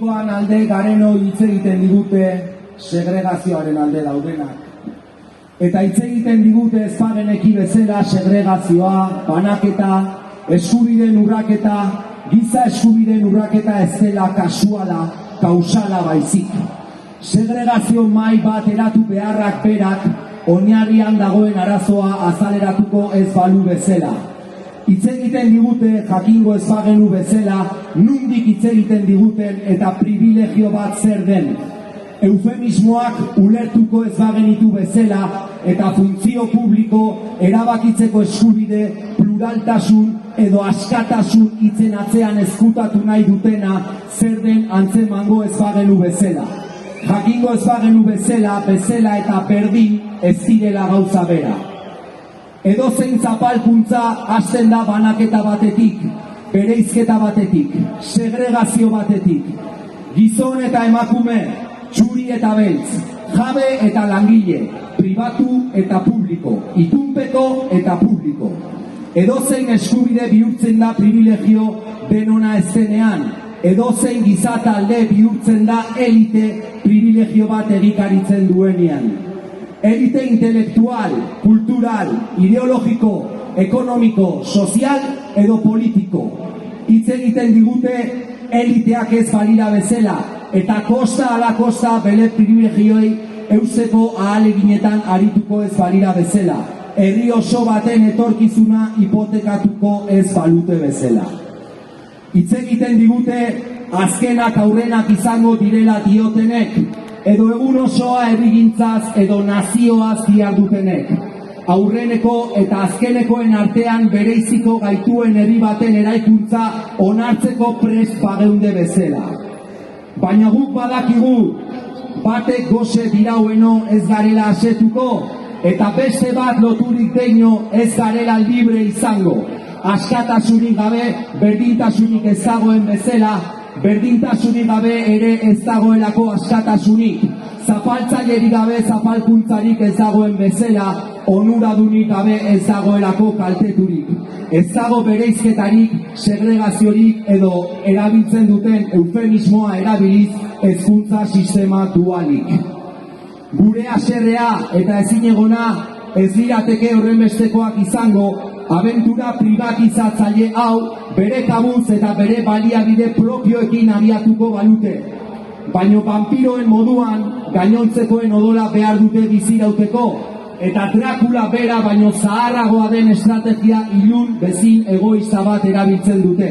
publikoan alde gareno hitz egiten digute segregazioaren alde daudenak. Eta hitz egiten digute ez bageneki bezala segregazioa, banaketa, eskubideen urraketa, giza eskubideen urraketa ez dela kasuala, kausala baizik. Segregazio mahai bat eratu beharrak berak oinarrian dagoen arazoa azaleratuko ez balu bezala. Hitz egiten digute jakingo ez bagenu bezala, nondik hitz egiten diguten eta privilegio bat zer den. Eufemismoak ulertuko ez bagenitu bezala eta funtzio publiko erabakitzeko eskubide, pluraltasun edo askatasun hitzen atzean ezkutatu nahi dutena zer den antzemango ez bagenu bezala. Jakingo ez bagenu bezala eta berdin ez direla gauza bera. Edozein zapalkuntza hasten da banaketa batetik, bereizketa batetik, segregazio batetik. Gizon eta emakume, txuri eta beltz, jabe eta langile, pribatu eta publiko, itunpeko eta publiko. Edozein eskubide bihurtzen da privilegio denona ez denean, edozein gizatalde bihurtzen da elite privilegio bat egikaritzen duenean. Elite intelektual, kultural, ideologiko, ekonomiko, sozial edo politiko. Hitz egiten digute eliteak ez balira bezala, eta kosta ala kosta bere privilegioi eusteko ahaleginetan arituko ez balira bezala. Herri oso baten etorkizuna hipotekatuko ez balute bezala. Hitz egiten digute azkenak aurrenak izango direla diotenek, edo egun osoa herrigintzaz edo nazioaz diardutenek. Aurreneko eta azkenekoen artean bereiziko gaituen herri baten eraikuntza onartzeko prest bageunde bezala. Baina guk badakigu, batek gose diraueno ez garela asetuko, eta beste bat loturik deino ez garela libre izango. Askatasunik gabe, berdintasunik ez dagoen bezala, berdintasunik gabe ere ez dagoelako askatasunik. Zapaltzailerik gabe zapalkuntzarik ez dagoen bezala, onuradunik gabe ez dagoelako kalteturik. Ez dago bereizketarik, segregaziorik edo erabiltzen duten eufemismoa erabiliz hezkuntza sistema dualik. Gure haserrea eta ezinegona ez lirateke horrenbestekoak izango, abentura privatizatzaile hau bere kabuz eta bere baliabide propioekin abiatuko balute. Baino vampiroen moduan gainontzekoen odola behar dute bizirauteko, eta Dracula bera baino zaharragoa den estrategia ilun bezin egoista bat erabiltzen dute.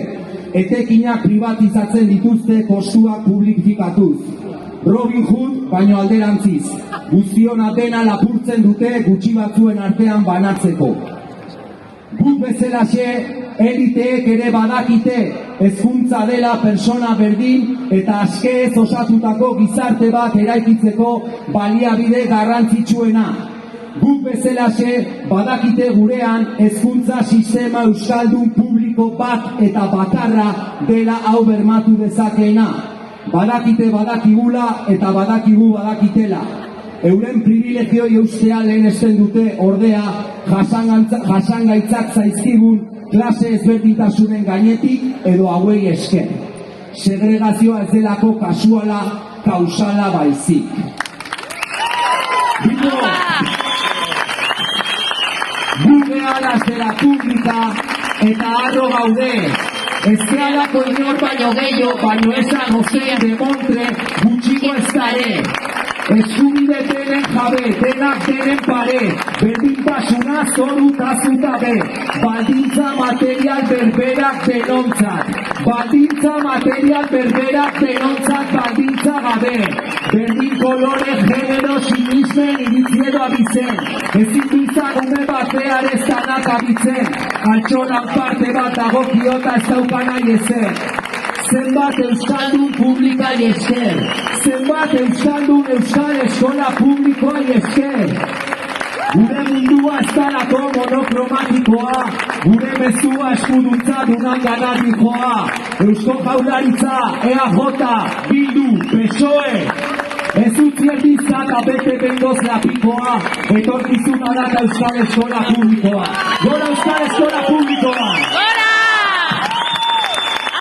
Etekinak privatizatzen dituzte kostuak publifikatuz. Robin Hood baino alderantziz, guztiona dena lapurtzen dute gutxi batzuen artean banatzeko. Guk bezalaxe, eliteek ere badakite hezkuntza dela persona berdin eta askez osatutako gizarte bat eraikitzeko baliabide garrantzitsuena. Guk bezalaxe badakite gurean hezkuntza sistema euskaldun publiko bat eta bakarra dela hau bermatu dezakeena. Badakite badakigula eta badakigu badakitela. Euren privilegioi eustea lehenesten dute ordea jasangaitzak zaizkigun klase ezberdintasunen gainetik edo hauei esker. Segregazioa ez delako kasuala, kausala baizik. Gu behalaz dela publika eta harro gaude. Ez gehalako inor baino gehiago, baino esan ozean demontre gutxiko ez dare. Eskubide denen jabe, denak denen pare, berdintasuna zorutazuta be, baldintza material berberak denontzat, baldintza material berberak denontzat baldintza gabe, berdin kolore genero sinismen iritziedo abizen, ezin duzagume bat behar ez danak abitzen, altxonan parte bat dagokiota ez daukanai ezen. Zenbat euskaldun publikai esker, zenbat euskaldun euskal eskola publikoai esker. Gure mundua ez dalako monokromatikoa, gure mezua eskuduntza dunan ganatikoa. Eusko Jaurlaritza, EAJ, Bildu, PSOE, ez utzi erdizak abete bengoz lapikoa, etorkizuna da euskal eskola publikoa. Gora euskal eskola publikoa!